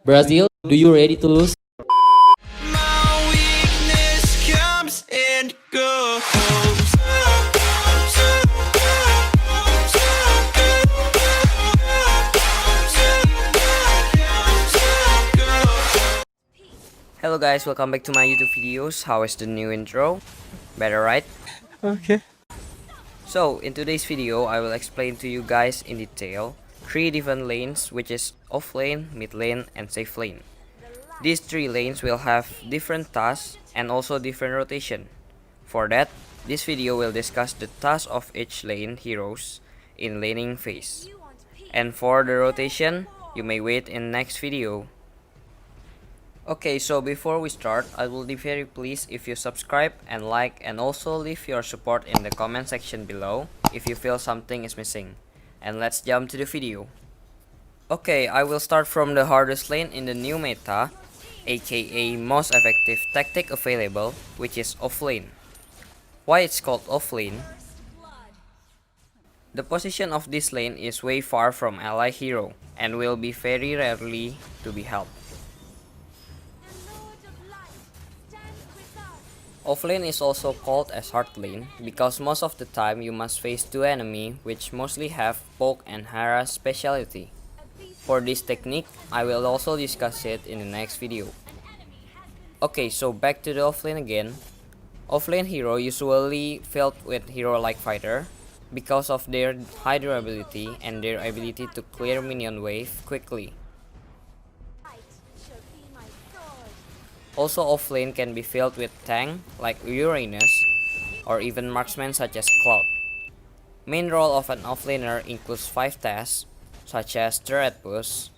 Brazil, do you ready to lose? My weakness comes and goes. Hello guys, welcome back to my YouTube videos. How is the new intro? Better, right? Okay. So in today's video, I will explain to you guys in detail 3 different lanes, which is off lane, mid lane, and safe lane. These 3 lanes will have different tasks and also different rotation. For that, this video will discuss the tasks of each lane heroes in laning phase. And for the rotation, you may wait in next video. Okay, so before we start, I will be very pleased if you subscribe and like, and also leave your support in the comment section below if you feel something is missing. And let's jump to the video. Okay, I will start from the hardest lane in the new meta, aka most effective tactic available, which is offlane. Why it's called offlane? The position of this lane is way far from ally hero and will be very rarely to be helped. Offlane is also called as hard lane because most of the time you must face 2 enemies which mostly have poke and harass specialty. For this technique, I will also discuss it in the next video. Okay, so back to the offlane again. Offlane hero usually filled with hero like fighter because of their high durability and their ability to clear minion wave quickly. Also offlane can be filled with tank like Uranus or even marksmen such as Cloud. Main role of an offlaner includes 5 tasks such as turret push,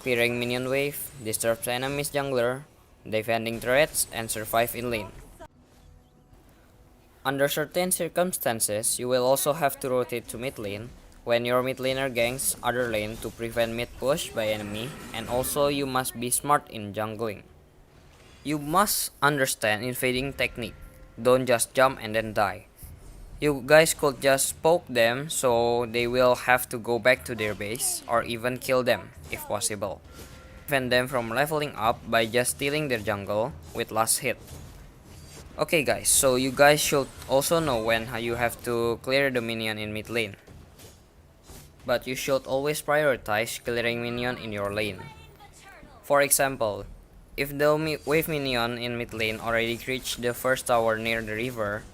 clearing minion wave, disturb the enemy's jungler, defending turrets, and survive in lane. Under certain circumstances, you will also have to rotate to mid lane when your mid laner ganks other lane to prevent mid push by enemy, and also you must be smart in jungling. You must understand invading technique. Don't just jump and then die. You guys could just poke them so they will have to go back to their base or even kill them if possible. Prevent them from leveling up by just stealing their jungle with last hit. Okay guys, so you guys should also know when you have to clear the minion in mid lane. But you should always prioritize clearing minion in your lane. For example, if the wave minion in mid lane already reached the first tower near the river,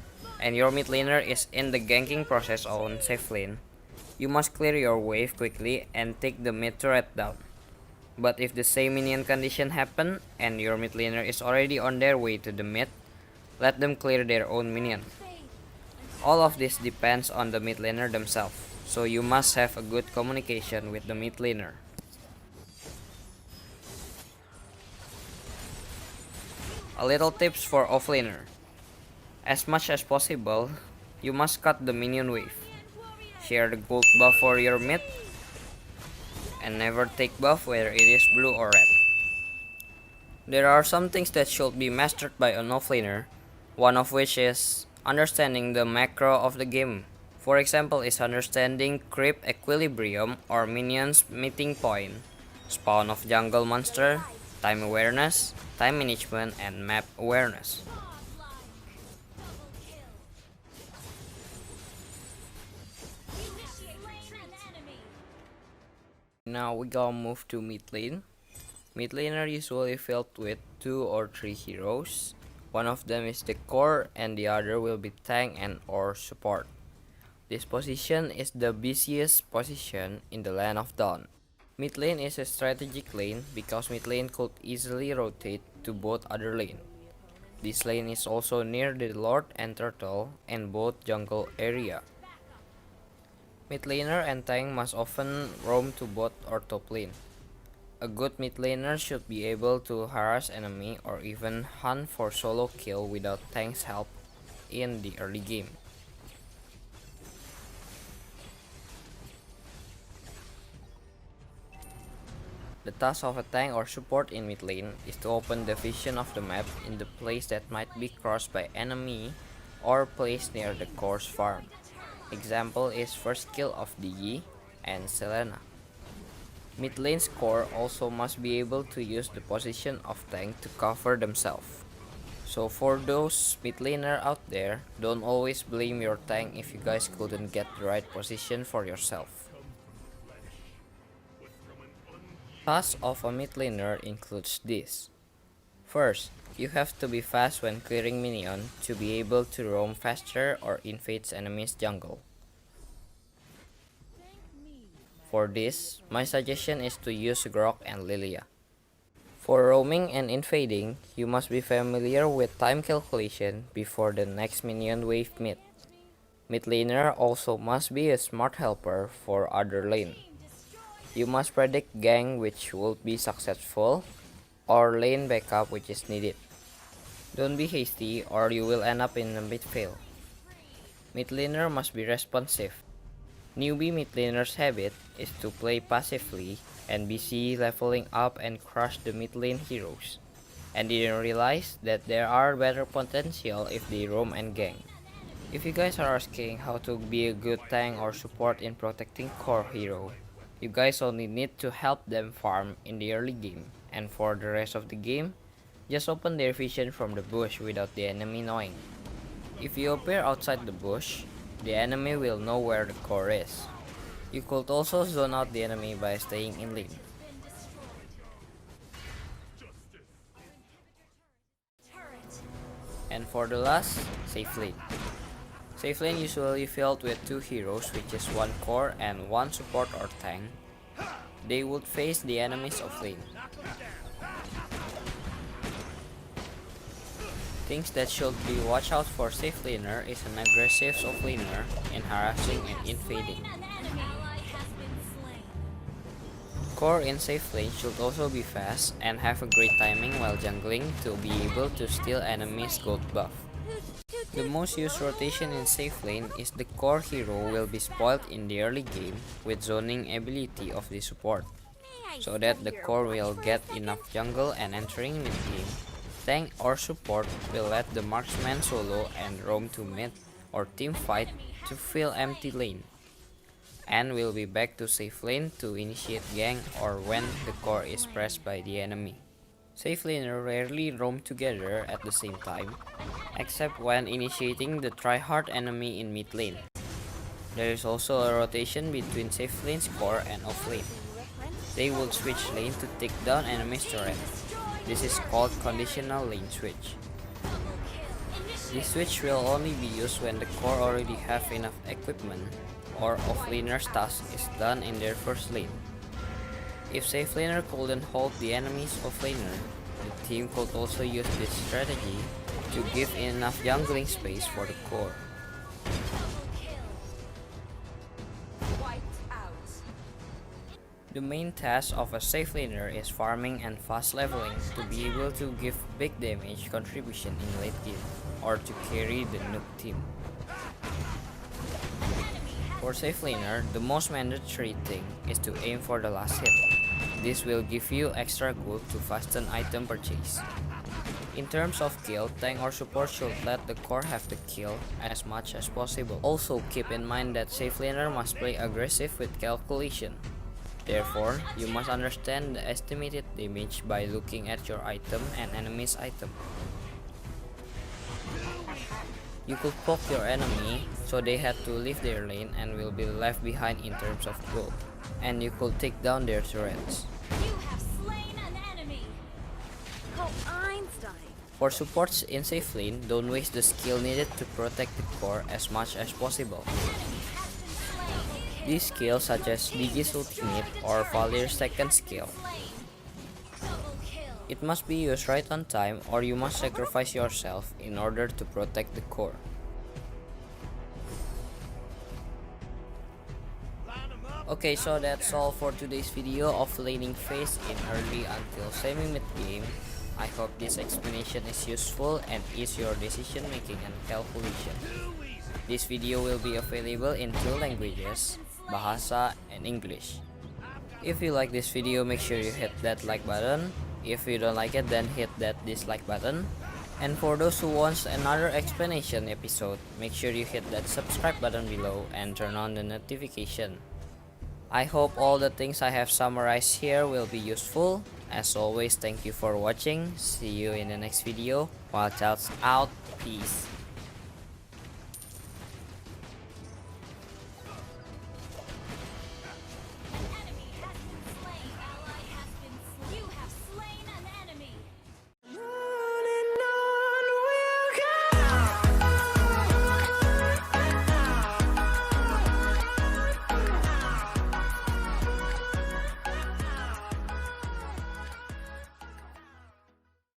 and your mid laner is in the ganking process on safe lane, you must clear your wave quickly and take the mid turret down. But if the same minion condition happen and your mid laner is already on their way to the mid, let them clear their own minion. All of this depends on the mid laner themselves, so you must have a good communication with the mid laner. A little tips for offlaner. As much as possible, you must cut the minion wave. Share the gold buff for your mid, and never take buff whether it is blue or red. There are some things that should be mastered by an offlaner, one of which is understanding the macro of the game. For example, is understanding creep equilibrium or minions meeting point, spawn of jungle monster, time awareness, time management, and map awareness. Now we gonna move to mid lane. Mid laner usually filled with 2 or 3 heroes. One of them is the core and the other will be tank and or support. This position is the busiest position in the Land of Dawn. Mid lane is a strategic lane because mid lane could easily rotate to both other lane. This lane is also near the Lord and Turtle in both jungle area. Mid laner and tank must often roam to bot or top lane. A good mid laner should be able to harass enemy or even hunt for solo kill without tank's help in the early game. The task of a tank or support in mid lane is to open the vision of the map in the place that might be crossed by enemy or placed near the core's farm. Example is first kill of Digi and Selena. Mid lane's core also must be able to use the position of tank to cover themselves. So for those mid laner out there, don't always blame your tank if you guys couldn't get the right position for yourself. Tasks of a mid laner includes this. First, you have to be fast when clearing minion to be able to roam faster or invade enemies' jungle. For this, my suggestion is to use Grok and Lilia. For roaming and invading, you must be familiar with time calculation before the next minion wave mid. Mid laner also must be a smart helper for other lane. You must predict gank which will be successful, or lane backup which is needed. Don't be hasty or you will end up in a mid fail. Mid laner must be responsive. Newbie mid laner's habit is to play passively and busy leveling up and crush the mid lane heroes, and didn't realize that there are better potential if they roam and gank. If you guys are asking how to be a good tank or support in protecting core hero, you guys only need to help them farm in the early game, and for the rest of the game, just open their vision from the bush without the enemy knowing. If you appear outside the bush, the enemy will know where the core is. You could also zone out the enemy by staying in lane. And for the last, safe lane. Safe lane usually filled with two heroes, which is one core and one support or tank. They would face the enemies of lane. Things that should be watched out for safe laner is an aggressive off laner in harassing and invading. Core in safe lane should also be fast and have a great timing while jungling to be able to steal enemies' gold buff. The most used rotation in safe lane is the core hero will be spoiled in the early game with zoning ability of the support, so that the core will get enough jungle and entering mid game. Tank or support will let the marksman solo and roam to mid or team fight to fill empty lane, and will be back to safe lane to initiate gank or when the core is pressed by the enemy. Safe laner rarely roam together at the same time, except when initiating the tryhard enemy in mid lane. There is also a rotation between safe lane's core and off lane. They will switch lane to take down enemy's turret. This is called conditional lane switch. This switch will only be used when the core already have enough equipment or off-laner's task is done in their first lane. If safe laner couldn't hold the enemy's off-laner, the team could also use this strategy to give enough jungling space for the core. The main task of a safe laner is farming and fast leveling to be able to give big damage contribution in late game or to carry the noob team. For safe laner, the most mandatory thing is to aim for the last hit. This will give you extra gold to fasten item purchase. In terms of kill, tank or support should let the core have the kill as much as possible. Also keep in mind that safe laner must play aggressive with calculation. Therefore, you must understand the estimated damage by looking at your item and enemy's item. You could poke your enemy so they had to leave their lane and will be left behind in terms of gold, and you could take down their turrets. For supports in safe lane, don't waste the skill needed to protect the core as much as possible. These skills such as Digi's ultimate or Valir's second skill. It must be used right on time or you must sacrifice yourself in order to protect the core. Okay, so that's all for today's video of laning phase in early until semi-mid game. I hope this explanation is useful and ease your decision making and calculation. This video will be available in two languages, Bahasa and English. If you like this video, make sure you hit that like button. If you don't like it, then hit that dislike button. And for those who wants another explanation episode, make sure you hit that subscribe button below and turn on the notification. I hope all the things I have summarized here will be useful. As always, thank you for watching. See you in the next video. WILDCHILD's out. Peace.